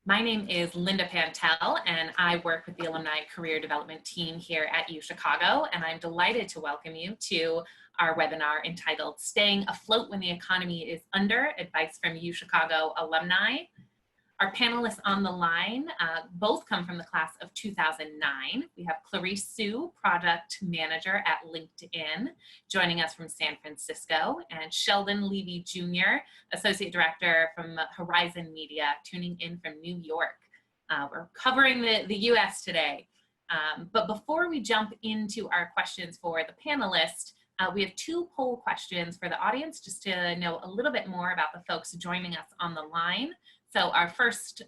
My name is Linda Pantel, and I work with the Alumni Career Development Team here at UChicago, and I'm delighted to welcome you to our webinar entitled Staying Afloat When the Economy is Under, Advice from UChicago Alumni. Our panelists on the line both come from the class of 2009. We have Clarice Sue, Product Manager at LinkedIn, joining us from San Francisco, and Sheldon Levy Jr., Associate Director from Horizon Media, tuning in from New York. We're covering the US today. But before we jump into our questions for the panelists, we have two poll questions for the audience just to know a little bit more about the folks joining us on the line. So our first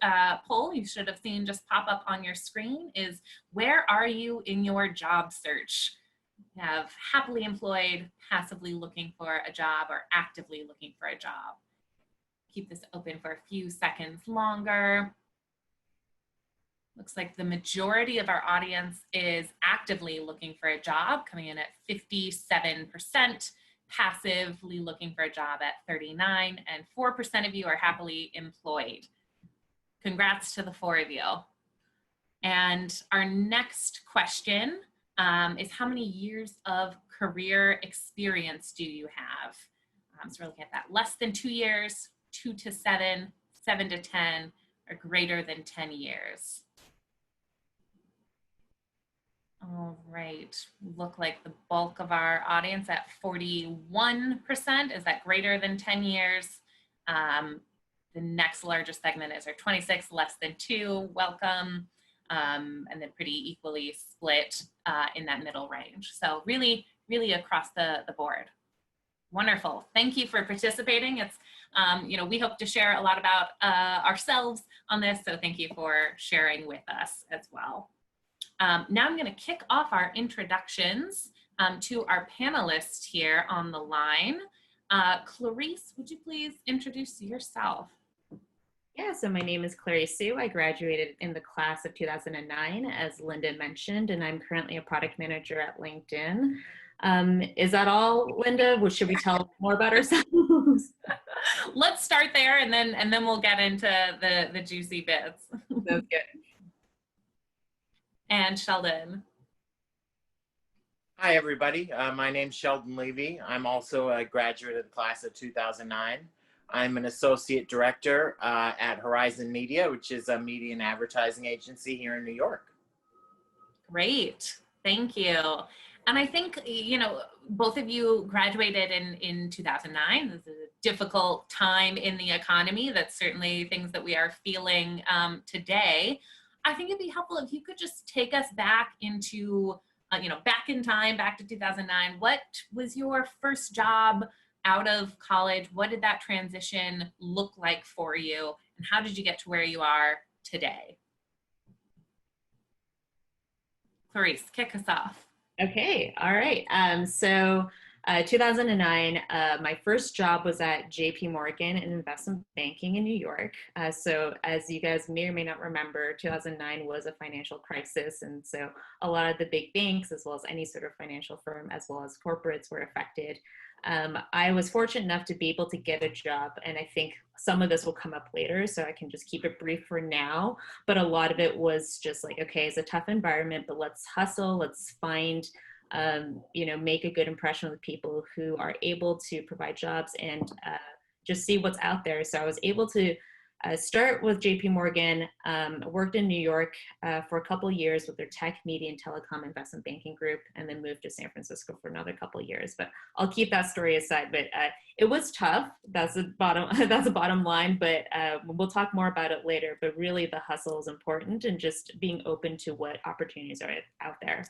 poll you should have seen just pop up on your screen is, where are you in your job search? You have happily employed, passively looking for a job, or actively looking for a job. Keep this open for a few seconds longer. Looks like the majority of our audience is actively looking for a job, coming in at 57%. Passively looking for a job at 39%, and 4% of you are happily employed. Congrats to the 4 of you. And our next question is, how many years of career experience do you have? So we're looking at that. Less than 2 years, 2 to 7, 7 to 10, or greater than 10 years. All right, look like the bulk of our audience at 41% is that greater than 10 years. The next largest segment is our 26, less than 2, welcome, and then pretty equally split in that middle range. So really, really across the board. Wonderful, thank you for participating. It's, we hope to share a lot about ourselves on this, so thank you for sharing with us as well. Now I'm going to kick off our introductions to our panelists here on the line. Clarice, would you please introduce yourself? Yeah, so my name is Clarice Sue. I graduated in the class of 2009, as Linda mentioned, and I'm currently a product manager at LinkedIn. Is that all, Linda? Should we tell more about ourselves? Let's start there, and then we'll get into the juicy bits. Sounds good. And Sheldon. Hi, everybody. My name's Sheldon Levy. I'm also a graduate of the class of 2009. I'm an associate director at Horizon Media, which is a media and advertising agency here in New York. Great. Thank you. And I think, both of you graduated in 2009. This is a difficult time in the economy. That's certainly things that we are feeling today. I think it'd be helpful if you could just take us back into, back in time, back to 2009. What was your first job out of college? What did that transition look like for you? And how did you get to where you are today? Clarice, kick us off. Okay, all right. 2009, my first job was at JP Morgan in investment banking in New York. So as you guys may or may not remember, 2009 was a financial crisis. And so a lot of the big banks, as well as any sort of financial firm, as well as corporates, were affected. I was fortunate enough to be able to get a job, and I think some of this will come up later, so I can just keep it brief for now. But a lot of it was just like, okay, it's a tough environment, but let's hustle, let's find make a good impression with people who are able to provide jobs and just see what's out there. So I was able to start with JP Morgan, worked in New York for a couple of years with their tech, media, and telecom investment banking group, and then moved to San Francisco for another couple of years. But I'll keep that story aside. But it was tough. That's a bottom line. But we'll talk more about it later. But really, the hustle is important, and just being open to what opportunities are out there.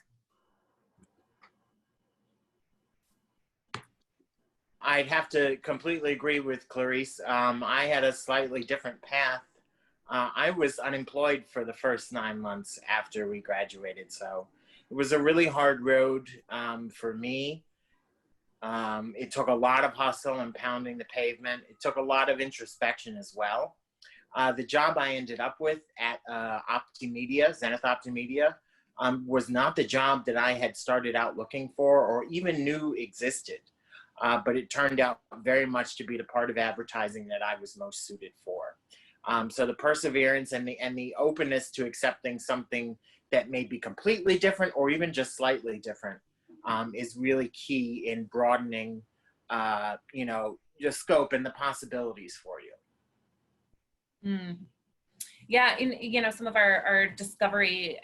I'd have to completely agree with Clarice. I had a slightly different path. I was unemployed for the first 9 months after we graduated, so it was a really hard road for me. It took a lot of hustle and pounding the pavement. It took a lot of introspection as well. The job I ended up with at Zenith Optimedia, was not the job that I had started out looking for or even knew existed. But it turned out very much to be the part of advertising that I was most suited for. So the perseverance and the openness to accepting something that may be completely different or even just slightly different is really key in broadening, you know, your scope and the possibilities for you. Mm. Yeah, in you know some of our discovery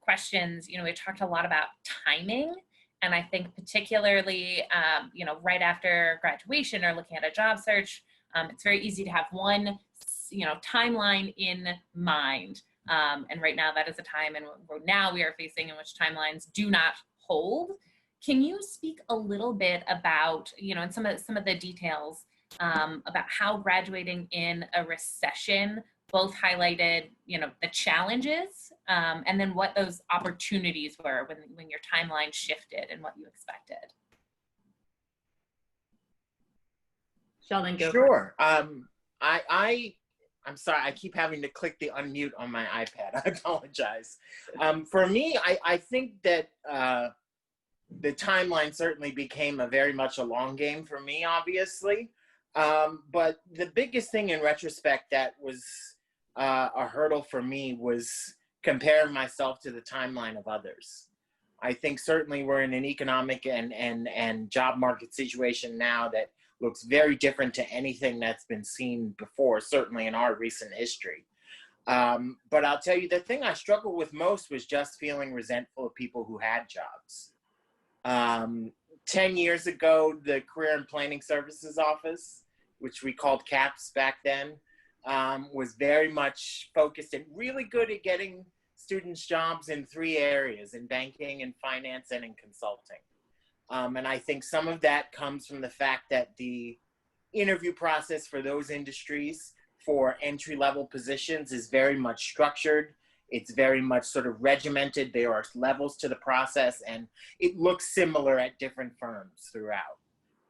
questions, you know, we talked a lot about timing, and I think particularly you know, right after graduation or looking at a job search, it's very easy to have one you know timeline in mind, and right now that is a time, and now we are facing in which timelines do not hold. Can you speak a little bit about you know and some of the details about how graduating in a recession both highlighted, you know, the challenges and then what those opportunities were when your timeline shifted and what you expected? Sheldon, go. Sure. I'm sorry, I keep having to click the unmute on my iPad. I apologize. For me, I think that the timeline certainly became a very much a long game for me, obviously. But the biggest thing in retrospect that was a hurdle for me was comparing myself to the timeline of others. I think certainly we're in an economic and job market situation now that looks very different to anything that's been seen before, certainly in our recent history. But I'll tell you, the thing I struggled with most was just feeling resentful of people who had jobs. 10 years ago, the Career and Planning Services Office, which we called CAPS back then, was very much focused and really good at getting students jobs in 3 areas: in banking, in finance, and in consulting. And I think some of that comes from the fact that the interview process for those industries for entry-level positions is very much structured. It's very much sort of regimented. There are levels to the process, and it looks similar at different firms throughout.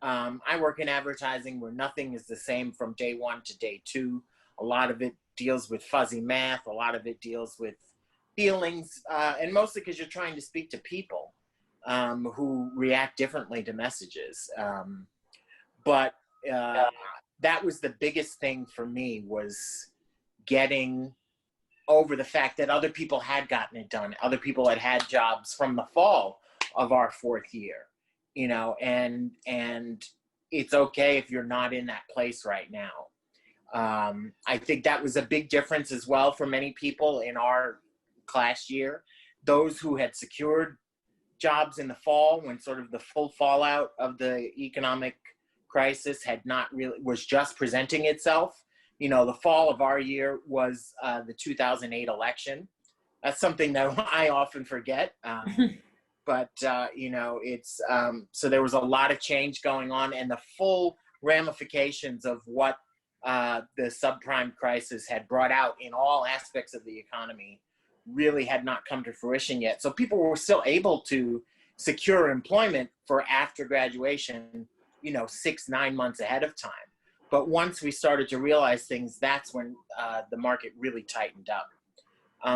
I work in advertising where nothing is the same from day 1 to day 2. A lot of it deals with fuzzy math. A lot of it deals with feelings, and mostly because you're trying to speak to people who react differently to messages. But that was the biggest thing for me, was getting over the fact that other people had gotten it done. Other people had jobs from the fall of our 4th year, you know, and it's okay if you're not in that place right now. I think that was a big difference as well for many people in our class year. Those who had secured jobs in the fall, when sort of the full fallout of the economic crisis was just presenting itself. You know, the fall of our year was the 2008 election. That's something that I often forget. But, you know, it's, so there was a lot of change going on, and the full ramifications of what the subprime crisis had brought out in all aspects of the economy really had not come to fruition yet. So people were still able to secure employment for after graduation, you know, 6-9 months ahead of time. But once we started to realize things, that's when the market really tightened up.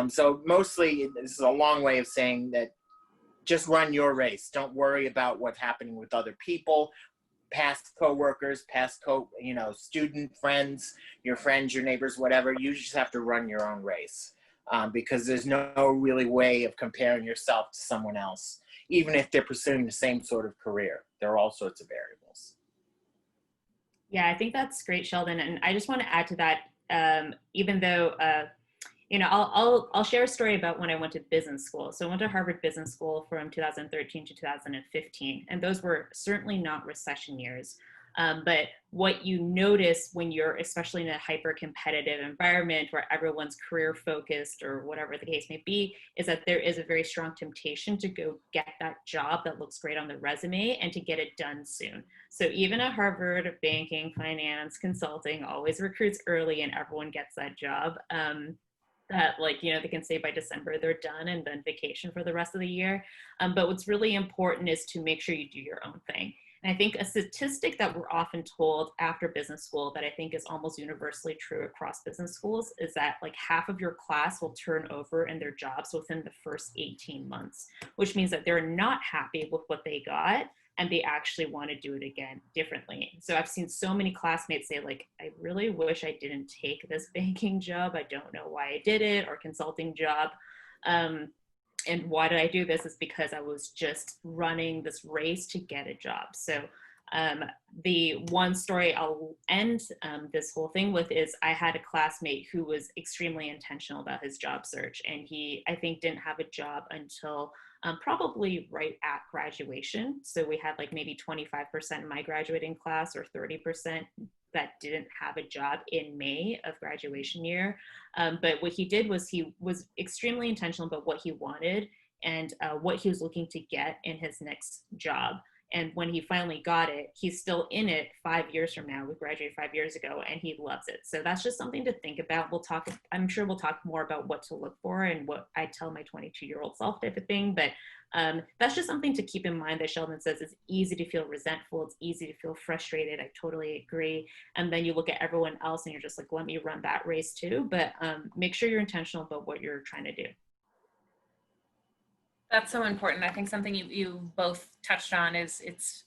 So mostly, this is a long way of saying that just run your race. Don't worry about what's happening with other people, past coworkers, you know, student friends, your neighbors, whatever. You just have to run your own race, because there's no really way of comparing yourself to someone else, even if they're pursuing the same sort of career. There are all sorts of variables. Yeah, I think that's great, Sheldon. And I just want to add to that, even though, you know, I'll share a story about when I went to business school. So I went to Harvard Business School from 2013 to 2015, and those were certainly not recession years. But what you notice when you're, especially in a hyper-competitive environment where everyone's career-focused or whatever the case may be, is that there is a very strong temptation to go get that job that looks great on the resume and to get it done soon. So even at Harvard, banking, finance, consulting always recruits early, and everyone gets that job. That, like, you know, they can say by December they're done and then vacation for the rest of the year. But what's really important is to make sure you do your own thing. And I think a statistic that we're often told after business school that I think is almost universally true across business schools is that like half of your class will turn over in their jobs within the first 18 months, which means that they're not happy with what they got and they actually want to do it again differently. So I've seen so many classmates say like, I really wish I didn't take this banking job. I don't know why I did it, or consulting job. And why did I do this? Is because I was just running this race to get a job. So the one story I'll end this whole thing with is I had a classmate who was extremely intentional about his job search, and he, I think, didn't have a job until probably right at graduation. So we had like maybe 25% in my graduating class, or 30% that didn't have a job in May of graduation year. But what he did was he was extremely intentional about what he wanted and what he was looking to get in his next job. And when he finally got it, he's still in it 5 years from now. We graduated 5 years ago, and he loves it. So that's just something to think about. We'll talk, I'm sure we'll talk more about what to look for and what I tell my 22-year-old self type of thing. But that's just something to keep in mind that Sheldon says it's easy to feel resentful. It's easy to feel frustrated. I totally agree. And then you look at everyone else and you're just like, let me run that race too. But make sure you're intentional about what you're trying to do. That's so important. I think something you both touched on is it's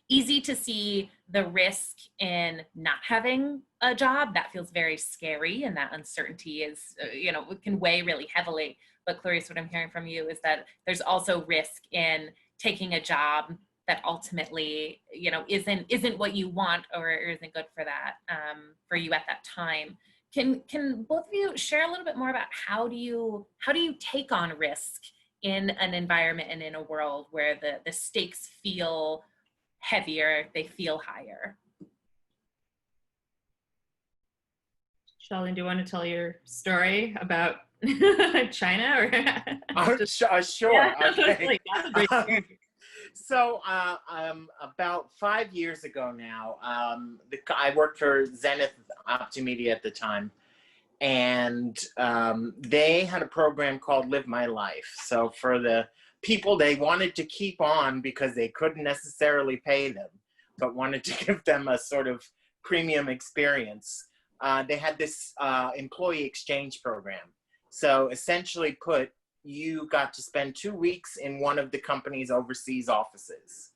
easy to see the risk in not having a job. That feels very scary, and that uncertainty is, it can weigh really heavily. But Clarice, what I'm hearing from you is that there's also risk in taking a job that ultimately, isn't what you want or isn't good for that, for you at that time. Can both of you share a little bit more about how do you take on risk in an environment and in a world where the stakes feel heavier, they feel higher? Sheldon, do you want to tell your story about China? Or sure. Yeah, Okay. like, that's a great story. So about 5 years ago now, I worked for Zenith Optimedia at the time. And they had a program called Live My Life. So for the people they wanted to keep on because they couldn't necessarily pay them, but wanted to give them a sort of premium experience, they had this employee exchange program. So essentially put, you got to spend 2 weeks in one of the company's overseas offices.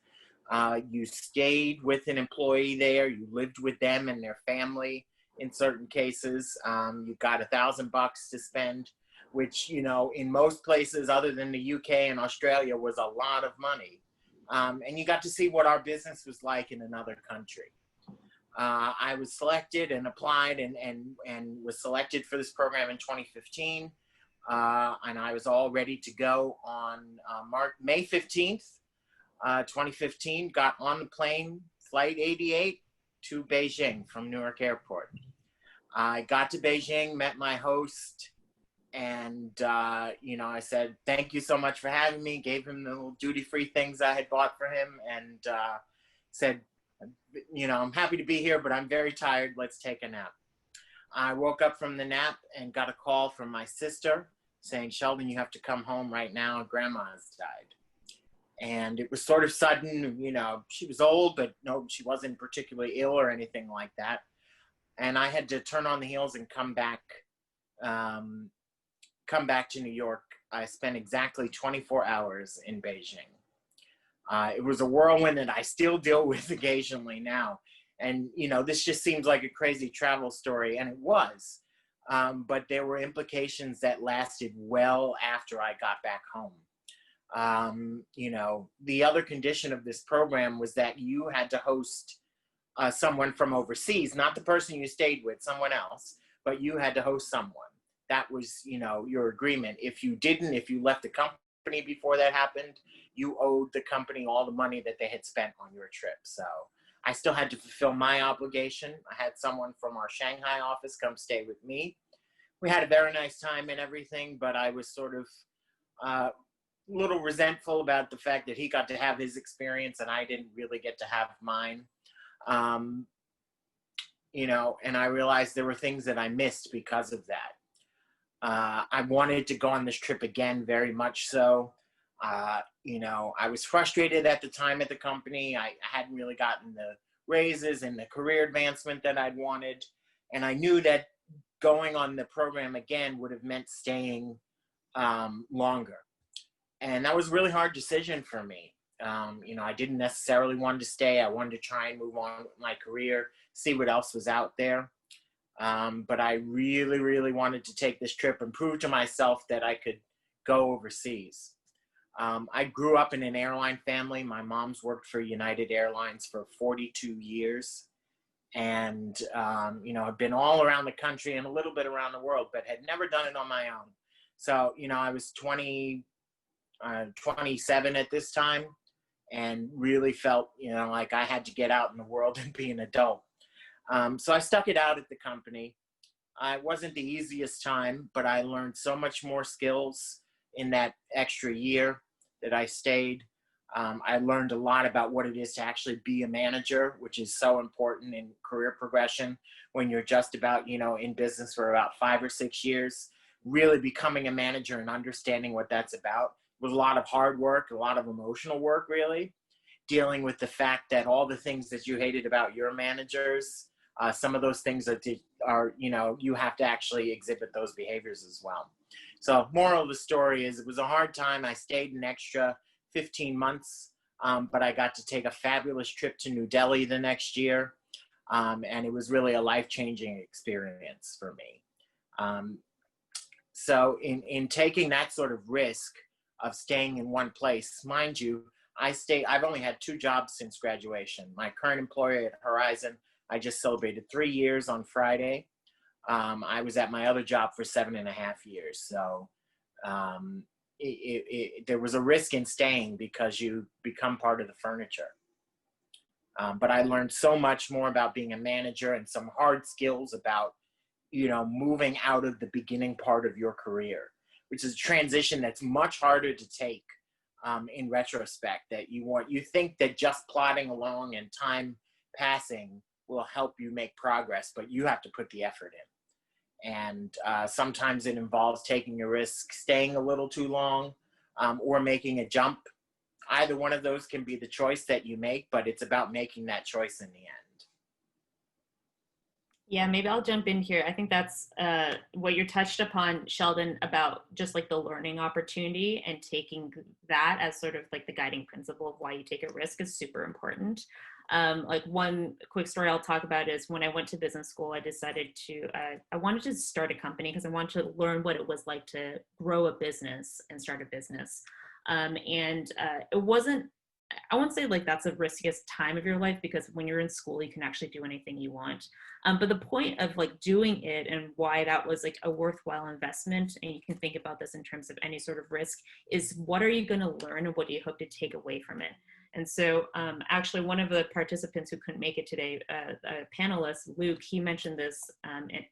You stayed with an employee there, you lived with them and their family. In certain cases, you got $1,000 to spend, which, in most places other than the UK and Australia was a lot of money. And you got to see what our business was like in another country. I was selected and applied and was selected for this program in 2015. And I was all ready to go on May 15th, 2015, got on the plane, flight 88 to Beijing from Newark Airport. I got to Beijing, met my host, and, I said, thank you so much for having me, gave him the little duty-free things I had bought for him, and said, I'm happy to be here, but I'm very tired. Let's take a nap. I woke up from the nap and got a call from my sister saying, Sheldon, you have to come home right now. Grandma has died. And it was sort of sudden, she was old, but no, she wasn't particularly ill or anything like that. And I had to turn on the heels and come back to New York. I spent exactly 24 hours in Beijing. It was a whirlwind that I still deal with occasionally now. And, this just seems like a crazy travel story, and it was. But there were implications that lasted well after I got back home. The other condition of this program was that you had to host someone from overseas, not the person you stayed with, someone else, but you had to host someone. That was, your agreement. If you left the company before that happened, you owed the company all the money that they had spent on your trip. So I still had to fulfill my obligation. I had someone from our Shanghai office come stay with me. We had a very nice time and everything, but I was sort of a little resentful about the fact that he got to have his experience and I didn't really get to have mine. And I realized there were things that I missed because of that. I wanted to go on this trip again, very much so. I was frustrated at the time at the company. I hadn't really gotten the raises and the career advancement that I'd wanted. And I knew that going on the program again would have meant staying longer. And that was a really hard decision for me. I didn't necessarily want to stay. I wanted to try and move on with my career, see what else was out there. But I really, really wanted to take this trip and prove to myself that I could go overseas. I grew up in an airline family. My mom's worked for United Airlines for 42 years. And, I've been all around the country and a little bit around the world, but had never done it on my own. So, I was 27 at this time and really felt, like I had to get out in the world and be an adult. So I stuck it out at the company. It wasn't the easiest time, but I learned so much more skills in that extra year that I stayed. I learned a lot about what it is to actually be a manager, which is so important in career progression when you're just about, in business for about 5 or 6 years. Really becoming a manager and understanding what that's about was a lot of hard work, a lot of emotional work, really. Dealing with the fact that all the things that you hated about your managers, some of those things are, you have to actually exhibit those behaviors as well. So moral of the story is it was a hard time. I stayed an extra 15 months, but I got to take a fabulous trip to New Delhi the next year. And it was really a life-changing experience for me. So in taking that sort of risk of staying in one place, mind you, I've only had 2 jobs since graduation. My current employer at Horizon, I just celebrated 3 years on Friday. I was at my other job for 7.5 years. So there was a risk in staying because you become part of the furniture. But I learned so much more about being a manager and some hard skills about, moving out of the beginning part of your career, which is a transition that's much harder to take in retrospect. That you think that just plodding along and time passing will help you make progress, but you have to put the effort in. And sometimes it involves taking a risk, staying a little too long, or making a jump. Either one of those can be the choice that you make, but it's about making that choice in the end. Yeah, maybe I'll jump in here. I think that's what you touched upon, Sheldon, about just like the learning opportunity and taking that as sort of like the guiding principle of why you take a risk is super important. Like one quick story I'll talk about is when I went to business school, I decided I wanted to start a company because I wanted to learn what it was like to grow a business and start a business. It wasn't, I won't say like that's the riskiest time of your life because when you're in school, you can actually do anything you want. But the point of like doing it and why that was like a worthwhile investment, and you can think about this in terms of any sort of risk, is what are you going to learn and what do you hope to take away from it? And so actually one of the participants who couldn't make it today, a panelist, Luke, he mentioned this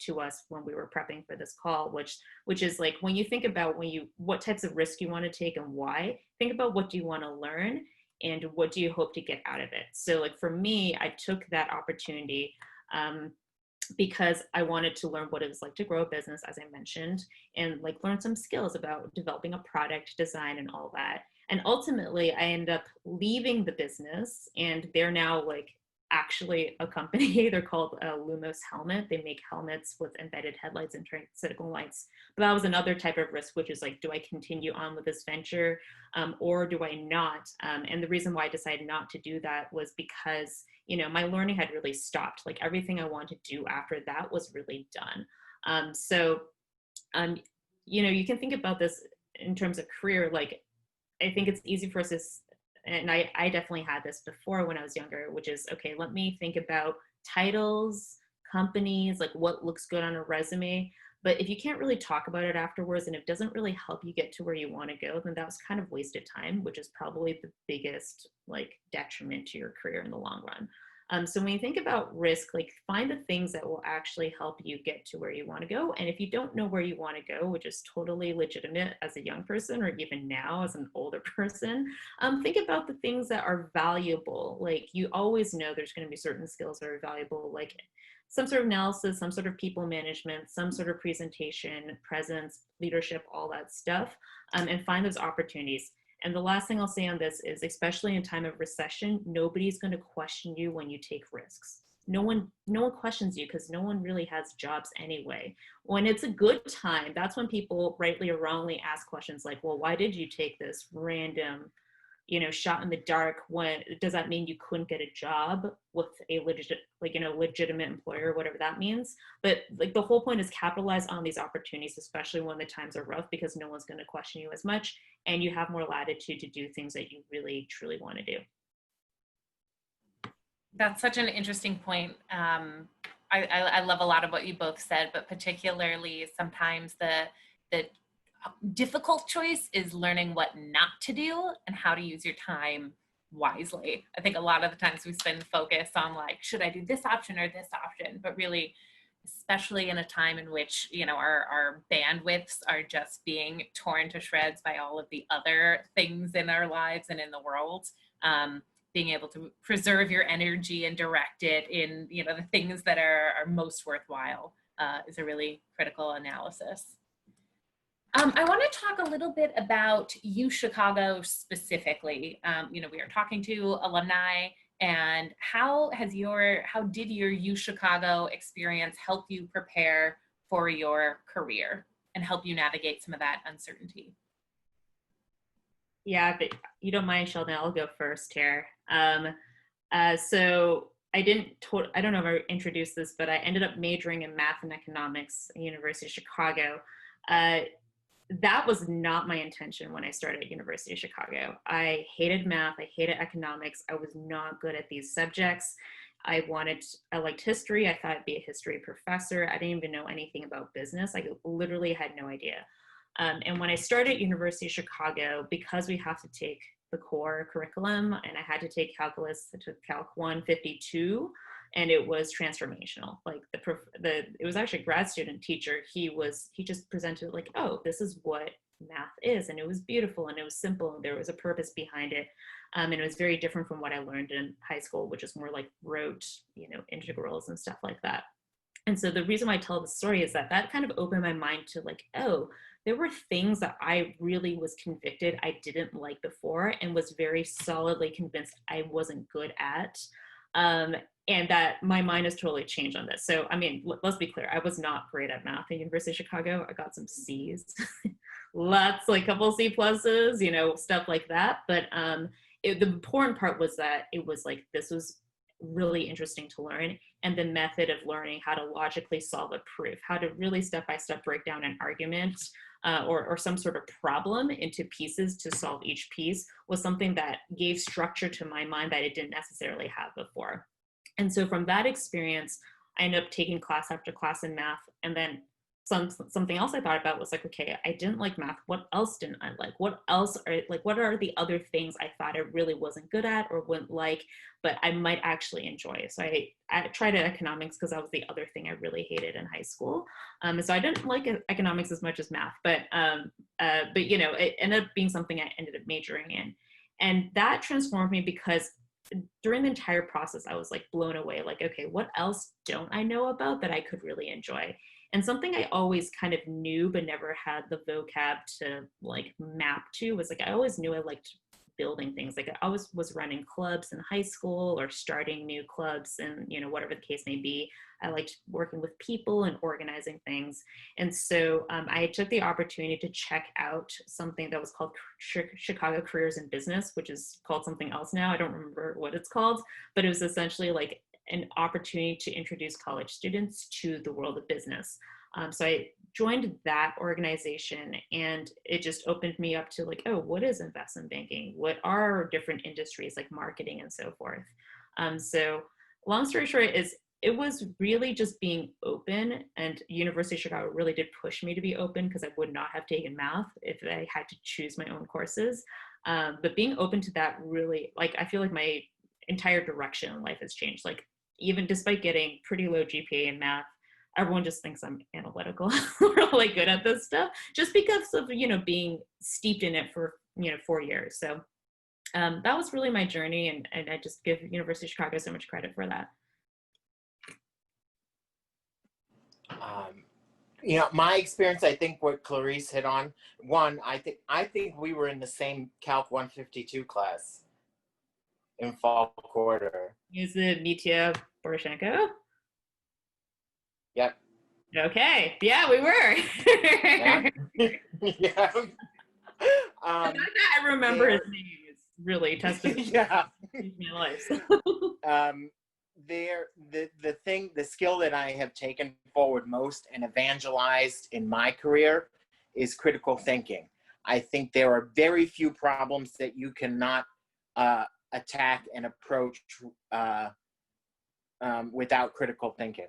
to us when we were prepping for this call, which is like when you think about what types of risk you want to take and why, think about what do you want to learn and what do you hope to get out of it. So like for me, I took that opportunity because I wanted to learn what it was like to grow a business, as I mentioned, and like learn some skills about developing a product design and all that. And ultimately I ended up leaving the business and they're now like actually a company. They're called Lumos Helmet. They make helmets with embedded headlights and tricycle lights. But that was another type of risk, which is like, do I continue on with this venture or do I not? And the reason why I decided not to do that was because, my learning had really stopped. Like everything I wanted to do after that was really done. You can think about this in terms of career. Like, I think it's easy for us to, and I definitely had this before when I was younger, which is, okay, let me think about titles, companies, like what looks good on a resume. But if you can't really talk about it afterwards and it doesn't really help you get to where you want to go, then that was kind of wasted time, which is probably the biggest like detriment to your career in the long run. So when you think about risk, like find the things that will actually help you get to where you want to go. And if you don't know where you want to go, which is totally legitimate as a young person or even now as an older person, think about the things that are valuable. Like you always know there's going to be certain skills that are valuable, like some sort of analysis, some sort of people management, some sort of presentation, presence, leadership, all that stuff, and find those opportunities. And the last thing I'll say on this is, especially in time of recession, nobody's going to question you when you take risks. No one questions you because no one really has jobs anyway. When it's a good time, that's when people rightly or wrongly ask questions like, well, why did you take this random shot in the dark, when does that mean you couldn't get a job with a legitimate employer, whatever that means? But like the whole point is capitalize on these opportunities, especially when the times are rough, because no one's going to question you as much, and you have more latitude to do things that you really truly want to do. That's such an interesting point. I love a lot of what you both said, but particularly sometimes the difficult choice is learning what not to do and how to use your time wisely. I think a lot of the times we spend focus on like, should I do this option or this option? But really, especially in a time in which, our bandwidths are just being torn to shreds by all of the other things in our lives and in the world, being able to preserve your energy and direct it in, the things that are most worthwhile is a really critical analysis. I want to talk a little bit about UChicago specifically. We are talking to alumni, and how did your UChicago experience help you prepare for your career and help you navigate some of that uncertainty? Yeah, but you don't mind, Sheldon, I'll go first here. So I don't know if I introduced this, but I ended up majoring in math and economics at University of Chicago. That was not my intention when I started at University of Chicago. I hated math, I hated economics, I was not good at these subjects. I liked history, I thought I'd be a history professor. I didn't even know anything about business. I literally had no idea. And when I started at University of Chicago, because we have to take the core curriculum, and I had to take calculus, I took Calc 152, and it was transformational. Like it was actually a grad student teacher. He just presented like, oh, this is what math is. And it was beautiful and it was simple and there was a purpose behind it. And it was very different from what I learned in high school, which is more like rote, integrals and stuff like that. And so the reason why I tell the story is that kind of opened my mind to like, oh, there were things that I really was convicted I didn't like before and was very solidly convinced I wasn't good at. And that my mind has totally changed on this. So, I mean, let's be clear. I was not great at math at University of Chicago. I got some C's, a couple C pluses, stuff like that. But the important part was that it was like, this was really interesting to learn. And the method of learning how to logically solve a proof, how to really step-by-step break down an argument or some sort of problem into pieces to solve each piece was something that gave structure to my mind that it didn't necessarily have before. And so from that experience, I ended up taking class after class in math. And then something else I thought about was like, okay, I didn't like math. What else didn't I like? What are the other things I thought I really wasn't good at or wouldn't like, but I might actually enjoy? So I tried economics because that was the other thing I really hated in high school. And so I didn't like economics as much as math, but it ended up being something I ended up majoring in. And that transformed me because during the entire process, I was like blown away, like, okay, what else don't I know about that I could really enjoy? And something I always kind of knew, but never had the vocab to like map to was like, I always knew I liked building things. Like I always was running clubs in high school or starting new clubs and, whatever the case may be. I liked working with people and organizing things. And so I took the opportunity to check out something that was called Chicago Careers in Business, which is called something else now. I don't remember what it's called, but it was essentially like an opportunity to introduce college students to the world of business. So I joined that organization and it just opened me up to like, oh, what is investment banking? What are different industries like marketing and so forth? So long story short is it was really just being open, and University of Chicago really did push me to be open because I would not have taken math if I had to choose my own courses. But being open to that really, like, I feel like my entire direction in life has changed. Like even despite getting pretty low GPA in math, everyone just thinks I'm analytical, really good at this stuff, just because of, being steeped in it for, 4 years. So that was really my journey. And I just give University of Chicago so much credit for that. My experience, I think what Clarice hit on, one, I think we were in the same Calc 152 class in fall quarter. Is it Mitya Poroshenko? Yep. Okay. Yeah, we were. Yeah. Yeah. I remember his name. really tested Yeah. my life. um, the skill that I have taken forward most and evangelized in my career is critical thinking. I think there are very few problems that you cannot attack and approach without critical thinking.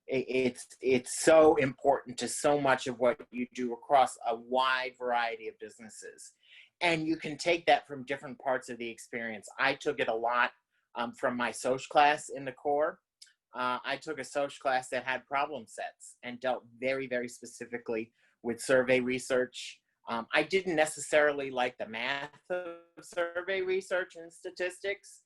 It's so important to so much of what you do across a wide variety of businesses. And you can take that from different parts of the experience. I took it a lot from my Soc class in the core. I took a Soc class that had problem sets and dealt very, very specifically with survey research. I didn't necessarily like the math of survey research and statistics,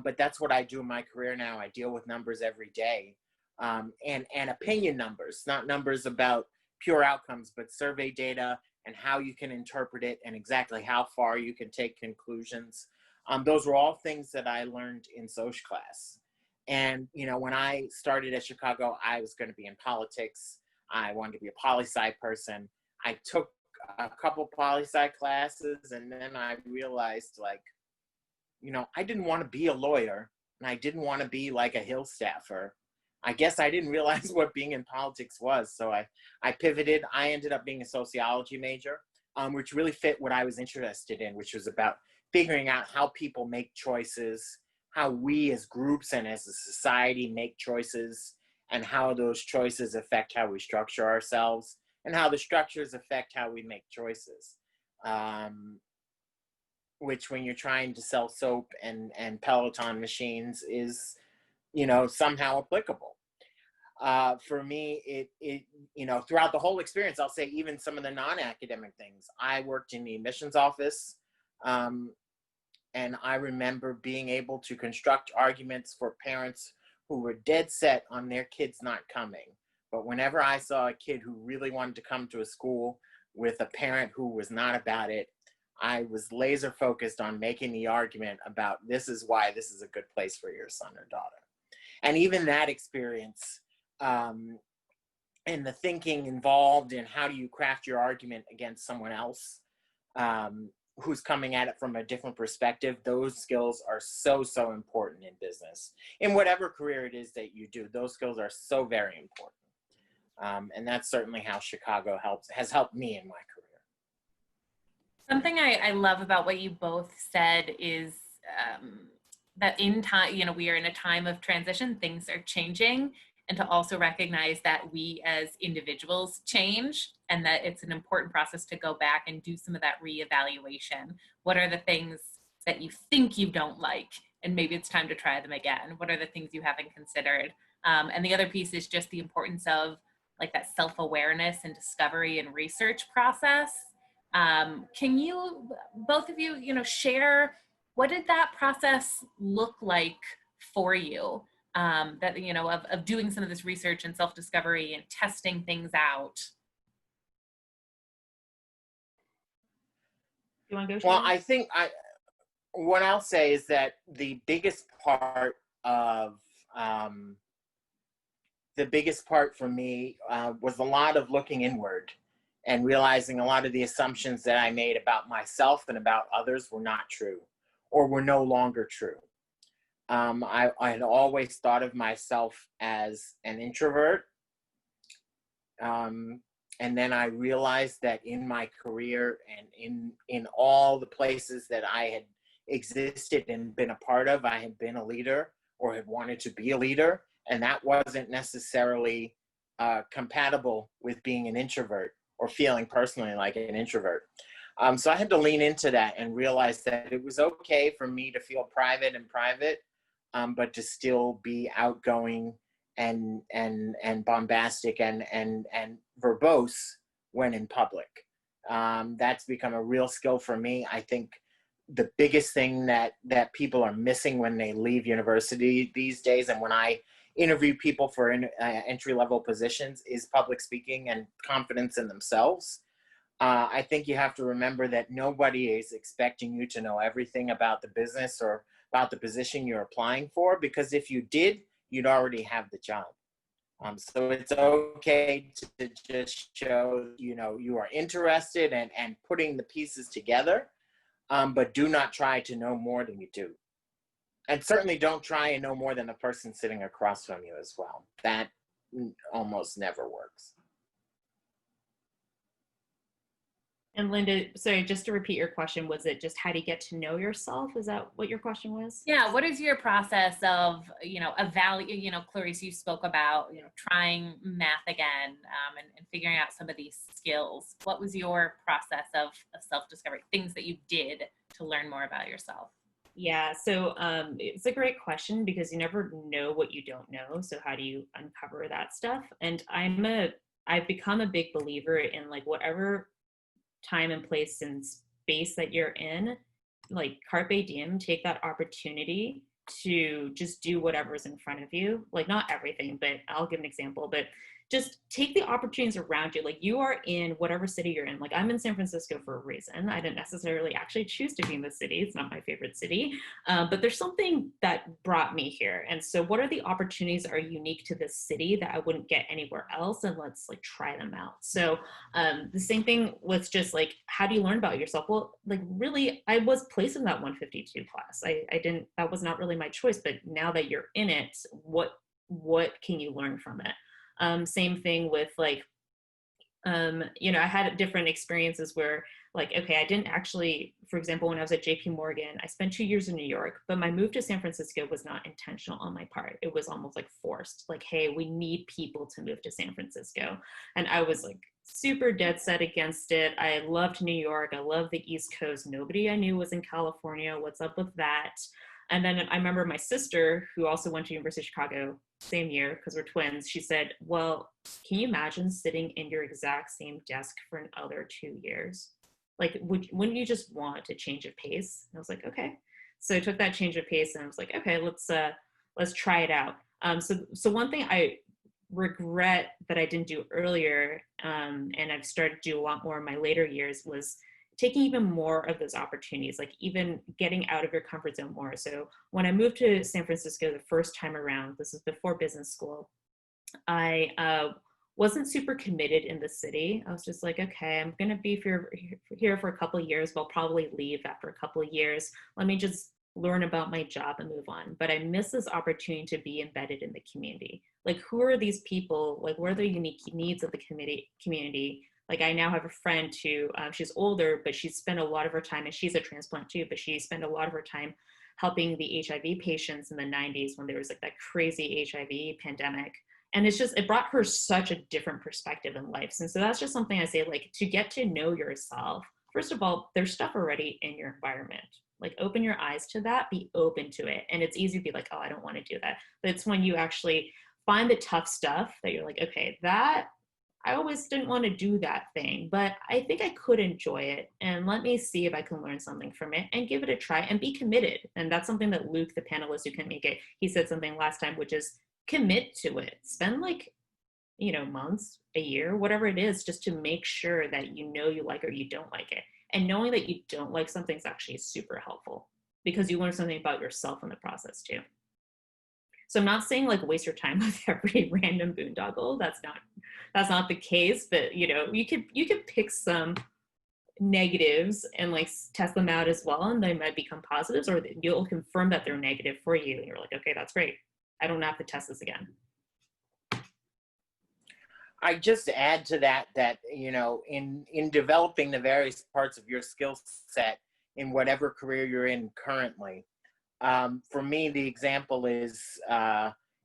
but that's what I do in my career now. I deal with numbers every day, and opinion numbers, not numbers about pure outcomes, but survey data and how you can interpret it and exactly how far you can take conclusions. Those were all things that I learned in Soc class. And, you know, when I started at Chicago, I was going to be in politics. I wanted to be a poli-sci person. I took a couple poli-sci classes, and then I realized, like, you know, I didn't want to be a lawyer, and I didn't want to be like a Hill staffer. I guess I didn't realize what being in politics was. So I pivoted. I ended up being a sociology major, which really fit what I was interested in, which was about figuring out how people make choices, how we as groups and as a society make choices, and how those choices affect how we structure ourselves, and how the structures affect how we make choices. Which, when you're trying to sell soap and Peloton machines, is, you know, somehow applicable. For me, it you know, throughout the whole experience, I'll say even some of the non-academic things. I worked in the admissions office, and I remember being able to construct arguments for parents who were dead set on their kids not coming. But whenever I saw a kid who really wanted to come to a school with a parent who was not about it, I was laser focused on making the argument about, this is why this is a good place for your son or daughter. And even that experience, and the thinking involved in how do you craft your argument against someone else who's coming at it from a different perspective, those skills are so, so important in business. In whatever career it is that you do, those skills are so very important. And that's certainly how Chicago has helped me in my career. Something I love about what you both said is that in time, you know, we are in a time of transition, things are changing, and to also recognize that we as individuals change, and that it's an important process to go back and do some of that reevaluation. What are the things that you think you don't like, and maybe it's time to try them again? What are the things you haven't considered? And the other piece is just the importance of like that self-awareness and discovery and research process. Can you, both of you, you know, share, what did that process look like for you? That, you know, of doing some of this research and self-discovery and testing things out? You want to go, Well, Shannon? I think what I'll say is that the biggest part for me was a lot of looking inward and realizing a lot of the assumptions that I made about myself and about others were not true, or were no longer true. I had always thought of myself as an introvert. And then I realized that in my career and in all the places that I had existed and been a part of, I had been a leader or had wanted to be a leader. And that wasn't necessarily compatible with being an introvert or feeling personally like an introvert. So I had to lean into that and realize that it was okay for me to feel private, but to still be outgoing and bombastic and verbose when in public. That's become a real skill for me. I think the biggest thing that people are missing when they leave university these days, and when I interview people for entry-level positions, is public speaking and confidence in themselves. I think you have to remember that nobody is expecting you to know everything about the business or about the position you're applying for, because if you did, you'd already have the job. So it's okay to just show, you know, you are interested and putting the pieces together. but do not try to know more than you do. And certainly don't try and know more than the person sitting across from you as well. That almost never works. And Linda, sorry, just to repeat your question, was it just how do you get to know yourself? Is that what your question was? Yeah, what is your process of, Clarice, you spoke about, trying math again, and figuring out some of these skills. What was your process of self-discovery, things that you did to learn more about yourself? Yeah, so it's a great question because you never know what you don't know. So how do you uncover that stuff? And I've become a big believer in like whatever time and place and space that you're in, like carpe diem, take that opportunity to just do whatever's in front of you. Like not everything, but I'll give an example, but just take the opportunities around you. Like you are in whatever city you're in. Like I'm in San Francisco for a reason. I didn't necessarily actually choose to be in the city. It's not my favorite city, but there's something that brought me here. And so what are the opportunities that are unique to this city that I wouldn't get anywhere else? And let's like try them out. So the same thing with just like, how do you learn about yourself? Well, like really, I was placed in that 152 class. That was not really my choice, but now that you're in it, what can you learn from it? Same thing with like, I had different experiences where like, okay, I didn't actually, for example, when I was at JP Morgan, I spent 2 years in New York, but my move to San Francisco was not intentional on my part. It was almost like forced, like, hey, we need people to move to San Francisco. And I was like super dead set against it. I loved New York. I loved the East Coast. Nobody I knew was in California. What's up with that? And then I remember my sister, who also went to University of Chicago same year, because we're twins, she said, well, can you imagine sitting in your exact same desk for another 2 years? Like, wouldn't you just want a change of pace? And I was like, okay. So I took that change of pace and I was like, okay, let's try it out. So one thing I regret that I didn't do earlier, and I've started to do a lot more in my later years, was taking even more of those opportunities, like even getting out of your comfort zone more. So when I moved to San Francisco the first time around, this was before business school, I wasn't super committed in the city. I was just like, okay, I'm gonna be here for a couple of years, but I'll probably leave after a couple of years. Let me just learn about my job and move on. But I missed this opportunity to be embedded in the community. Like, who are these people? Like, what are the unique needs of the community? Like I now have a friend who, she's older, but she spent a lot of her time, and she's a transplant too, but she spent a lot of her time helping the HIV patients in the 90s when there was like that crazy HIV pandemic. And it brought her such a different perspective in life. And so that's just something I say, like, to get to know yourself, first of all, there's stuff already in your environment. Like open your eyes to that, be open to it. And it's easy to be like, oh, I don't want to do that. But it's when you actually find the tough stuff that you're like, okay, I always didn't want to do that thing, but I think I could enjoy it. And let me see if I can learn something from it and give it a try and be committed. And that's something that Luke, the panelist who can make it, he said something last time, which is commit to it. Spend like, months, a year, whatever it is, just to make sure that you like or you don't like it. And knowing that you don't like something is actually super helpful because you learn something about yourself in the process too. So I'm not saying like waste your time with every random boondoggle. That's not the case, but you could pick some negatives and like test them out as well, and they might become positives, or you'll confirm that they're negative for you and you're like, okay, that's great, I don't have to test this again. I just add to that in developing the various parts of your skill set in whatever career you're in currently, for me, the example is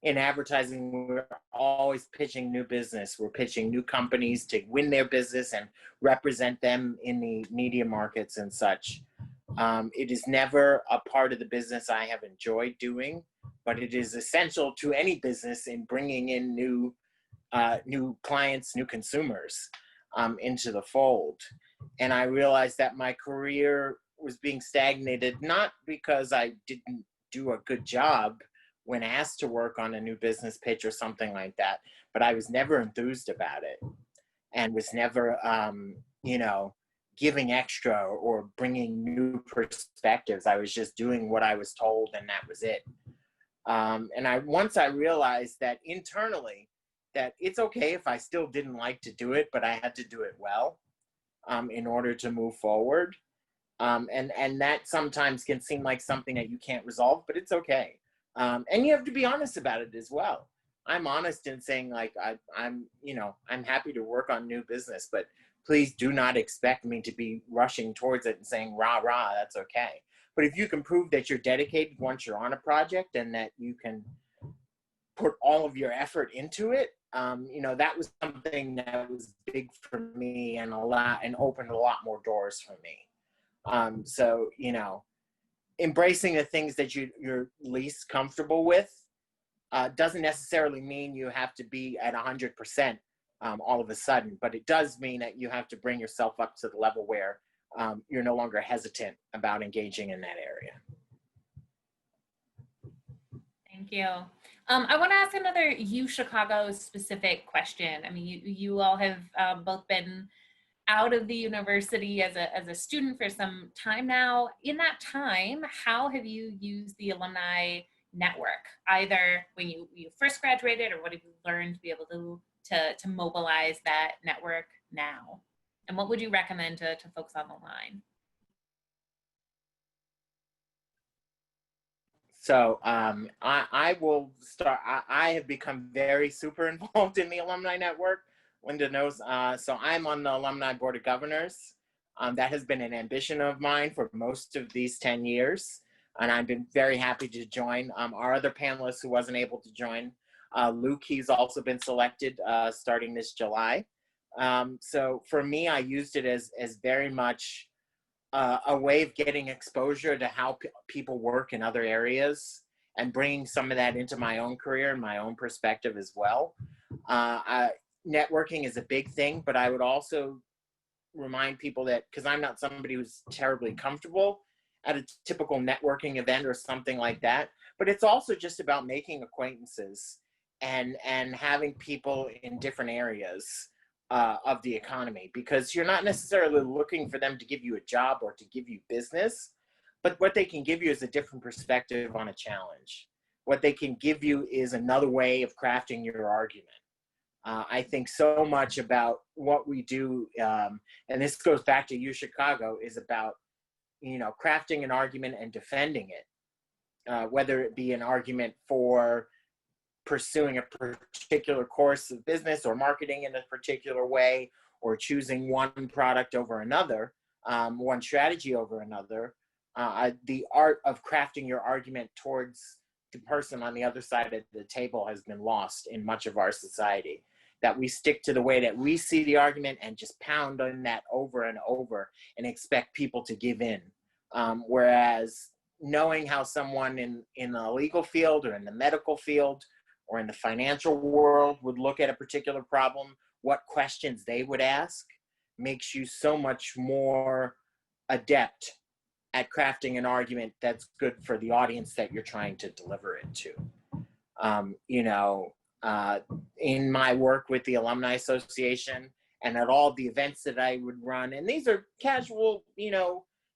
in advertising, we're always pitching new business. We're pitching new companies to win their business and represent them in the media markets and such. It is never a part of the business I have enjoyed doing, but it is essential to any business in bringing in new clients, new consumers into the fold. And I realized that my career was being stagnated, not because I didn't do a good job when asked to work on a new business pitch or something like that, but I was never enthused about it and was never, giving extra or bringing new perspectives. I was just doing what I was told and that was it. And once I realized that internally, that it's okay if I still didn't like to do it, but I had to do it well in order to move forward. And that sometimes can seem like something that you can't resolve, but it's okay. And you have to be honest about it as well. I'm honest in saying, like, I'm happy to work on new business, but please do not expect me to be rushing towards it and saying, rah, rah, that's okay. But if you can prove that you're dedicated once you're on a project and that you can put all of your effort into it, that was something that was big for me and opened a lot more doors for me. So, embracing the things that you're least comfortable with doesn't necessarily mean you have to be at 100% all of a sudden, but it does mean that you have to bring yourself up to the level where you're no longer hesitant about engaging in that area. Thank you. I want to ask another UChicago specific question. I mean, you all have both been out of the university as a student for some time now. In that time, how have you used the Alumni Network, either when you first graduated, or what have you learned to be able to mobilize that network now? And what would you recommend to folks on the line? So I will start. I have become very super involved in the Alumni Network. Linda knows. So I'm on the Alumni Board of Governors. That has been an ambition of mine for most of these 10 years. And I've been very happy to join. Our other panelist who wasn't able to join, Luke, he's also been selected starting this July. So for me, I used it as very much a way of getting exposure to how people work in other areas and bringing some of that into my own career and my own perspective as well. Networking is a big thing, but I would also remind people that, because I'm not somebody who's terribly comfortable at a typical networking event or something like that, but it's also just about making acquaintances and having people in different areas of the economy, because you're not necessarily looking for them to give you a job or to give you business, but what they can give you is a different perspective on a challenge. What they can give you is another way of crafting your argument. I think so much about what we do, and this goes back to UChicago, is about, crafting an argument and defending it, whether it be an argument for pursuing a particular course of business or marketing in a particular way, or choosing one product over another, one strategy over another. The art of crafting your argument towards the person on the other side of the table has been lost in much of our society, that we stick to the way that we see the argument and just pound on that over and over and expect people to give in. Whereas knowing how someone in the legal field or in the medical field or in the financial world would look at a particular problem, what questions they would ask, makes you so much more adept at crafting an argument that's good for the audience that you're trying to deliver it to. In my work with the Alumni Association and at all the events that I would run, and these are casual,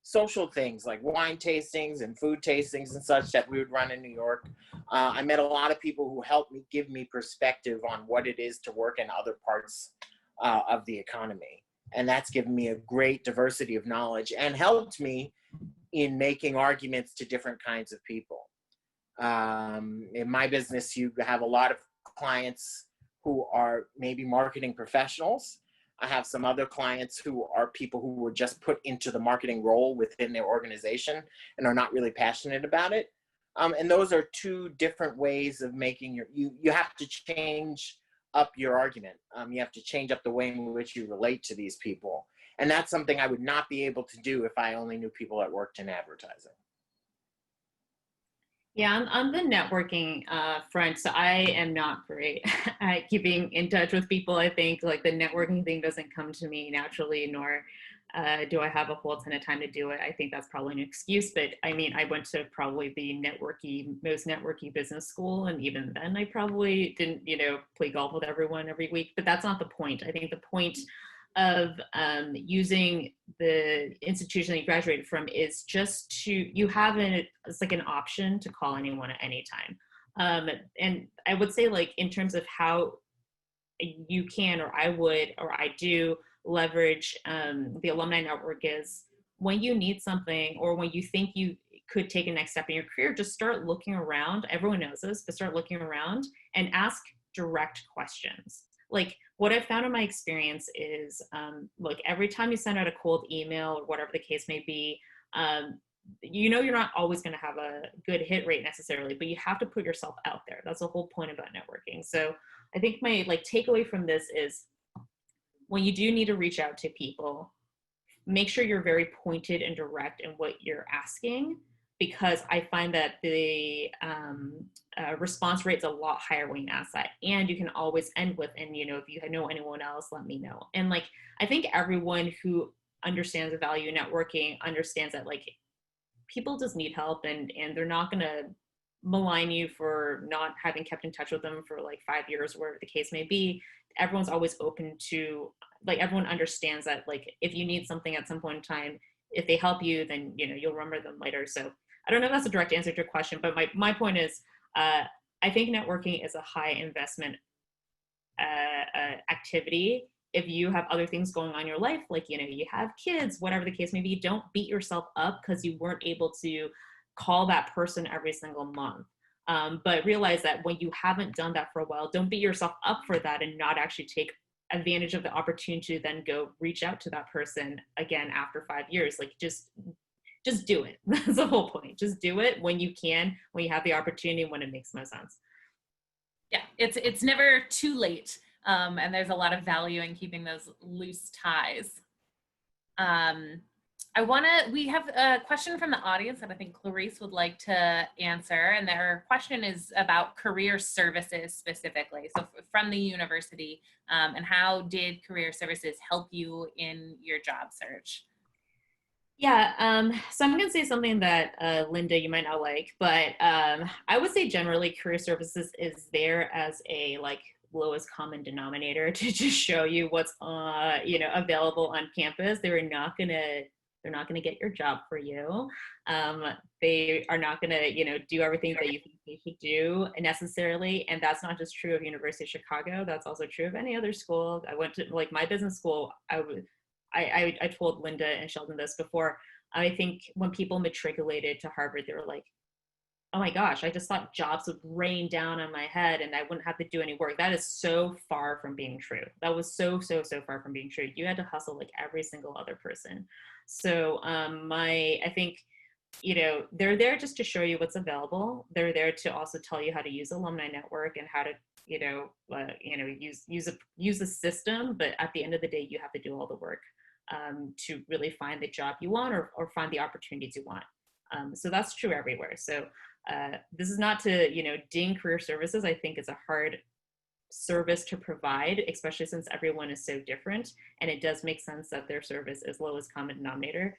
social things like wine tastings and food tastings and such that we would run in New York. I met a lot of people who helped me, give me perspective on what it is to work in other parts of the economy. And that's given me a great diversity of knowledge and helped me in making arguments to different kinds of people. In my business, you have a lot of clients who are maybe marketing professionals. I have some other clients who are people who were just put into the marketing role within their organization and are not really passionate about it. And those are two different ways of making you have to change up your argument. You have to change up the way in which you relate to these people. And that's something I would not be able to do if I only knew people that worked in advertising. Yeah, on the networking front, so I am not great at keeping in touch with people. I think like the networking thing doesn't come to me naturally, nor do I have a whole ton of time to do it. I think that's probably an excuse, but I mean, I went to probably the most networky business school, and even then I probably didn't, play golf with everyone every week, but that's not the point. I think the point of using the institution that you graduated from is just you have it's like an option to call anyone at any time. And I would say, like, in terms of how you can, or I would, or I do leverage the Alumni Network, is when you need something or when you think you could take a next step in your career, just start looking around. Everyone knows this, but start looking around and ask direct questions. Like what I've found in my experience is, look, every time you send out a cold email or whatever the case may be, you know, you're not always going to have a good hit rate necessarily, but you have to put yourself out there. That's the whole point about networking. So I think my like takeaway from this is when you do need to reach out to people, make sure you're very pointed and direct in what you're asking, because I find that the response rate's a lot higher when you ask that. And you can always end with, and you know, if you know anyone else, let me know. And like, I think everyone who understands the value of networking understands that like people just need help, and they're not going to malign you for not having kept in touch with them for like 5 years, whatever the case may be. Everyone's always open to, like, everyone understands that like if you need something at some point in time, if they help you, then you know you'll remember them later. So I don't know if that's a direct answer to your question, but my point is, I think networking is a high investment activity. If you have other things going on in your life, like, you know, you have kids, whatever the case may be, don't beat yourself up because you weren't able to call that person every single month. But realize that when you haven't done that for a while, don't beat yourself up for that and not actually take advantage of the opportunity to then go reach out to that person again after 5 years. Like just do it. That's the whole point. Just do it when you can, when you have the opportunity, when it makes most sense. Yeah, it's never too late. And there's a lot of value in keeping those loose ties. We have a question from the audience that I think Clarice would like to answer. And their question is about career services specifically. So from the university, and how did career services help you in your job search? Yeah, so I'm going to say something that Linda, you might not like, but I would say generally career services is there as a like lowest common denominator to just show you what's you know, available on campus. They're not going to get your job for you. They are not going to, you know, do everything that you think they should do necessarily. And that's not just true of University of Chicago. That's also true of any other school. I went to like my business school. I told Linda and Sheldon this before. I think when people matriculated to Harvard, they were like, oh my gosh, I just thought jobs would rain down on my head and I wouldn't have to do any work. That is so far from being true. That was so far from being true. You had to hustle like every single other person. So I think, you know, they're there just to show you what's available. They're there to also tell you how to use Alumni Network and how to, use the system. But at the end of the day, you have to do all the work to really find the job you want or find the opportunities you want. So that's true everywhere. So this is not to, you know, ding career services. I think it's a hard service to provide, especially since everyone is so different. And it does make sense that their service is lowest common denominator.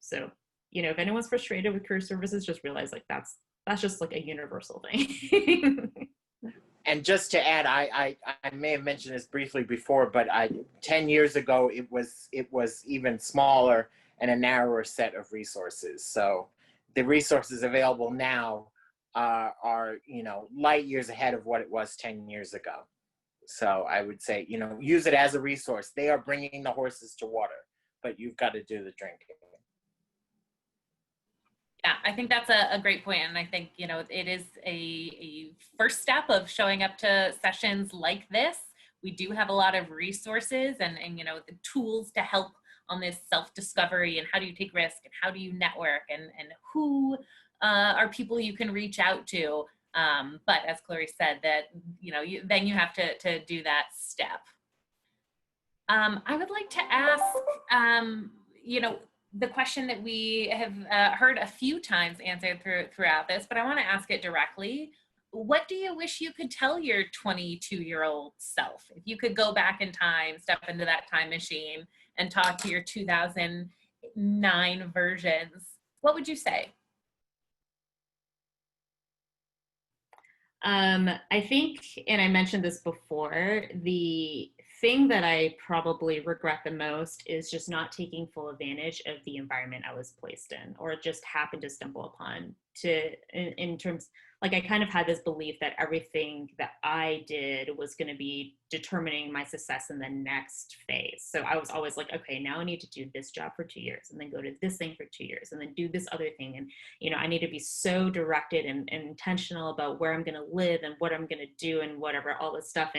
So, you know, if anyone's frustrated with career services, just realize like that's just like a universal thing. And just to add, I may have mentioned this briefly before, but 10 years ago, it was even smaller and a narrower set of resources. So the resources available now are, you know, light years ahead of what it was 10 years ago. So I would say, you know, use it as a resource. They are bringing the horses to water, but you've got to do the drinking. Yeah, I think that's a great point. And I think, you know, it is a first step of showing up to sessions like this. We do have a lot of resources and you know, the tools to help on this self-discovery and how do you take risk and how do you network and who are people you can reach out to. But as Clarice said, that, you know, then you have to do that step. I would like to ask, you know, the question that we have heard a few times answered throughout this, but I want to ask it directly. What do you wish you could tell your 22-year-old self? If you could go back in time, step into that time machine and talk to your 2009 versions, what would you say? I think, and I mentioned this before, the thing that I probably regret the most is just not taking full advantage of the environment I was placed in or just happened to stumble upon in terms, like I kind of had this belief that everything that I did was going to be determining my success in the next phase. So I was always like, okay, now I need to do this job for 2 years and then go to this thing for 2 years and then do this other thing. And, you know, I need to be so directed and intentional about where I'm going to live and what I'm going to do and whatever, all this stuff.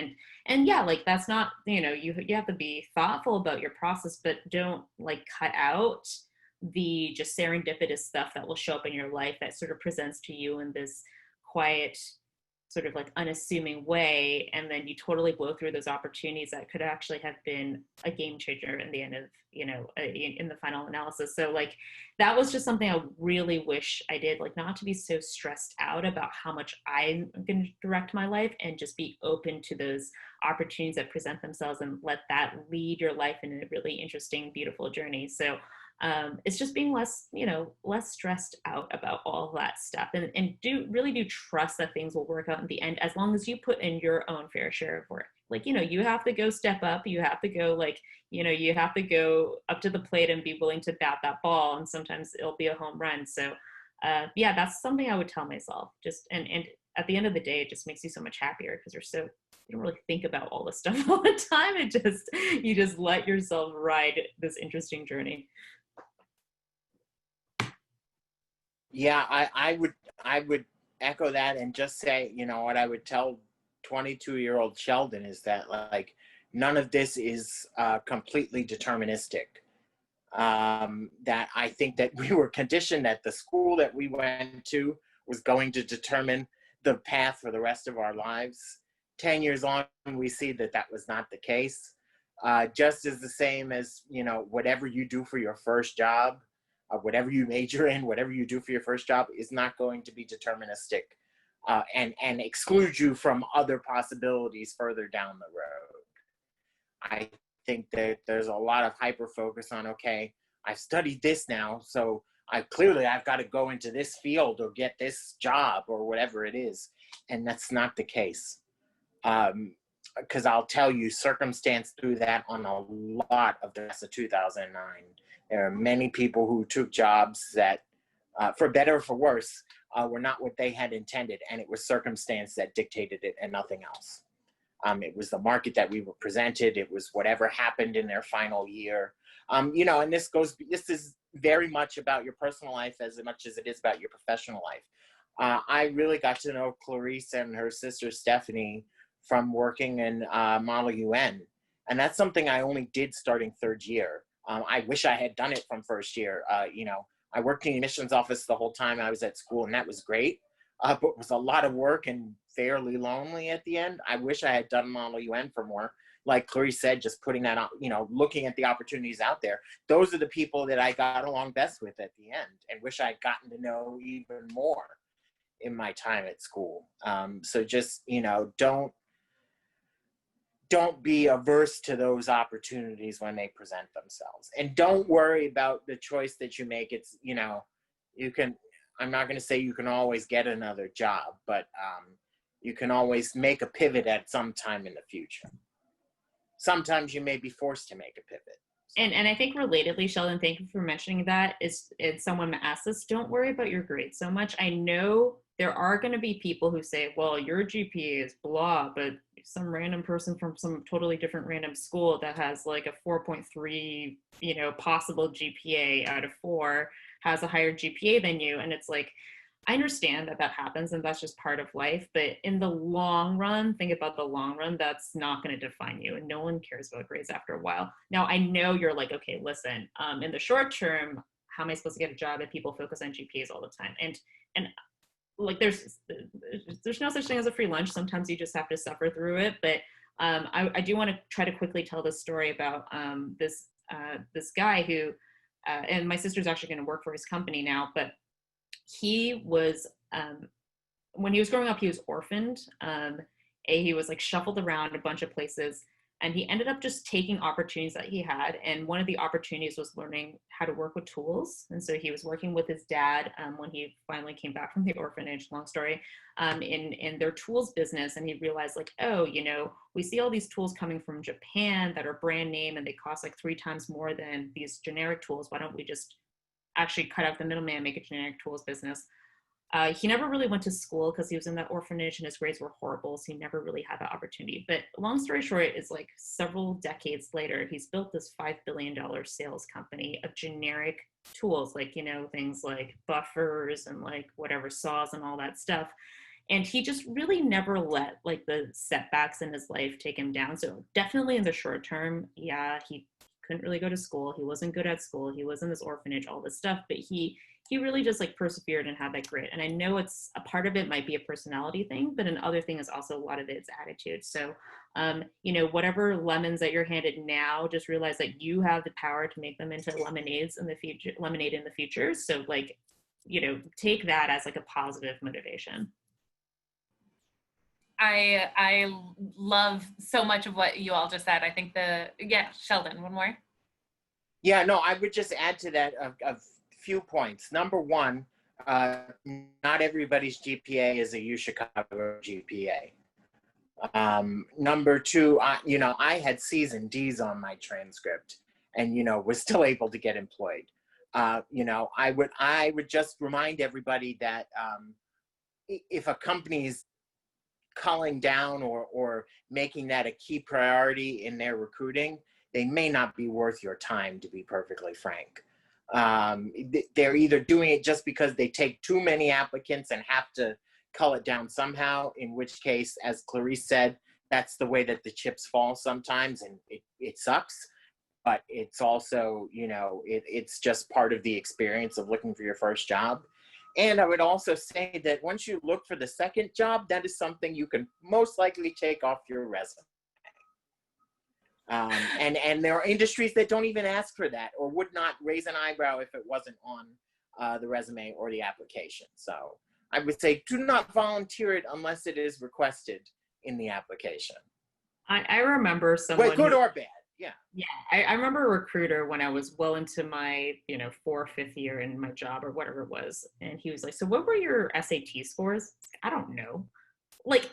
And yeah, like that's not, you know, you have to be thoughtful about your process, but don't like cut out the just serendipitous stuff that will show up in your life that sort of presents to you in this quiet, sort of like unassuming way, and then you totally blow through those opportunities that could actually have been a game changer in the end of, you know, in the final analysis. So like that was just something I really wish I did, like not to be so stressed out about how much I'm going to direct my life, and just be open to those opportunities that present themselves and let that lead your life in a really interesting, beautiful journey. So it's just being less, you know, less stressed out about all that stuff, and do trust that things will work out in the end, as long as you put in your own fair share of work. Like, you know, you have to go step up, you have to go, like, you know, you have to go up to the plate and be willing to bat that ball, and sometimes it'll be a home run. So yeah, that's something I would tell myself. Just and at the end of the day, it just makes you so much happier, because you don't really think about all this stuff all the time. You just let yourself ride this interesting journey. Yeah, I would echo that, and just say, you know, what I would tell 22-year-old Sheldon is that, like, none of this is completely deterministic. That I think that we were conditioned that the school that we went to was going to determine the path for the rest of our lives. 10 years on, we see that that was not the case. Just as the same as, you know, whatever you do for your first job, whatever you major in, whatever you do for your first job is not going to be deterministic, and exclude you from other possibilities further down the road. I think that there's a lot of hyper focus on, okay, I've studied this now, so I've got to go into this field or get this job or whatever it is. And that's not the case. Because I'll tell you, circumstance threw that on a lot of the rest of 2009. There are many people who took jobs that, for better or for worse, were not what they had intended, and it was circumstance that dictated it and nothing else. It was the market that we were presented. It was whatever happened in their final year. You know, and this is very much about your personal life as much as it is about your professional life. I really got to know Clarice and her sister Stephanie from working in Model UN, and that's something I only did starting third year. I wish I had done it from first year. You know, I worked in the admissions office the whole time I was at school, and that was great. But it was a lot of work and fairly lonely at the end. I wish I had done Model UN for more. Like Clarice said, just putting that on, you know, looking at the opportunities out there. Those are the people that I got along best with at the end, and wish I'd gotten to know even more in my time at school. So just, you know, don't be averse to those opportunities when they present themselves, and don't worry about the choice that you make. It's, you know, I'm not going to say you can always get another job, but you can always make a pivot at some time in the future. Sometimes you may be forced to make a pivot. And I think relatedly, Sheldon, thank you for mentioning that. Is someone asked us, don't worry about your grades so much. I know there are going to be people who say, well, your GPA is blah, but some random person from some totally different random school that has like a 4.3, you know, possible GPA out of 4 has a higher GPA than you. And it's like, I understand that happens, and that's just part of life. But in the long run, think about the long run, that's not going to define you. And no one cares about grades after a while. Now, I know you're like, okay, listen, in the short term, how am I supposed to get a job if people focus on GPAs all the time? And like, there's no such thing as a free lunch. Sometimes you just have to suffer through it. But I do want to try to quickly tell this story about this guy who, and my sister's actually going to work for his company now, but he was, when he was growing up, he was orphaned. He was like shuffled around a bunch of places, and he ended up just taking opportunities that he had. And one of the opportunities was learning how to work with tools. And so he was working with his dad when he finally came back from the orphanage, long story, in their tools business. And he realized, like, oh, you know, we see all these tools coming from Japan that are brand name and they cost like 3 times more than these generic tools. Why don't we just actually cut out the middleman, make a generic tools business? He never really went to school because he was in that orphanage and his grades were horrible, so he never really had that opportunity. But long story short is like several decades later, he's built this $5 billion sales company of generic tools, like, things like buffers and like whatever saws and all that stuff. And he just really never let like the setbacks in his life take him down. So definitely in the short term, yeah, he couldn't really go to school. He wasn't good at school. He was in this orphanage, all this stuff, but he really just like persevered and had that grit. And I know it's a part of it might be a personality thing, but another thing is also a lot of it's attitude. So, whatever lemons that you're handed now, just realize that you have the power to make them into lemonade in the future. So like, take that as like a positive motivation. I love so much of what you all just said. I think Sheldon, one more. Yeah, no, I would just add to that a few points. Number one, not everybody's GPA is a UChicago GPA. Number two, I had C's and D's on my transcript and, was still able to get employed. I would just remind everybody that if a company's culling down or making that a key priority in their recruiting, they may not be worth your time, to be perfectly frank. They're either doing it just because they take too many applicants and have to cull it down somehow, in which case, as Clarice said, that's the way that the chips fall sometimes, and it sucks. But it's also, it's just part of the experience of looking for your first job. And I would also say that once you look for the second job, that is something you can most likely take off your resume. And there are industries that don't even ask for that or would not raise an eyebrow if it wasn't on the resume or the application. So I would say do not volunteer it unless it is requested in the application. I remember someone— Well, good or bad. Yeah. I remember a recruiter when I was well into my, 4th or 5th year in my job or whatever it was. And he was like, so what were your SAT scores? I don't know. Like,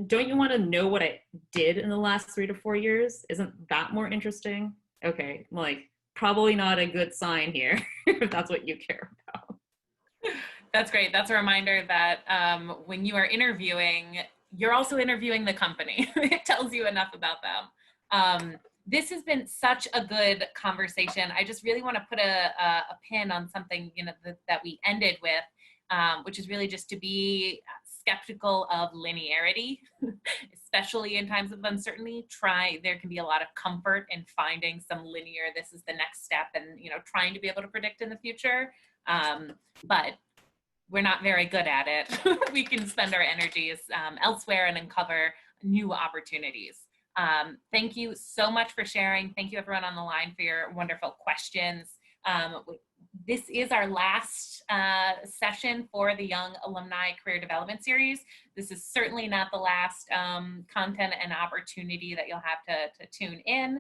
don't you want to know what I did in the last 3 to 4 years? Isn't that more interesting? Okay. Like, probably not a good sign here if that's what you care about. That's great. That's a reminder that when you are interviewing, you're also interviewing the company. It tells you enough about them. This has been such a good conversation. I just really want to put a pin on something, that we ended with, which is really just to be skeptical of linearity, especially in times of uncertainty. There can be a lot of comfort in finding some linear, this is the next step, and, trying to be able to predict in the future. But we're not very good at it. We can spend our energies elsewhere and uncover new opportunities. Thank you so much for sharing. Thank you everyone on the line for your wonderful questions. This is our last session for the Young Alumni Career Development Series. This is certainly not the last content and opportunity that you'll have to tune in.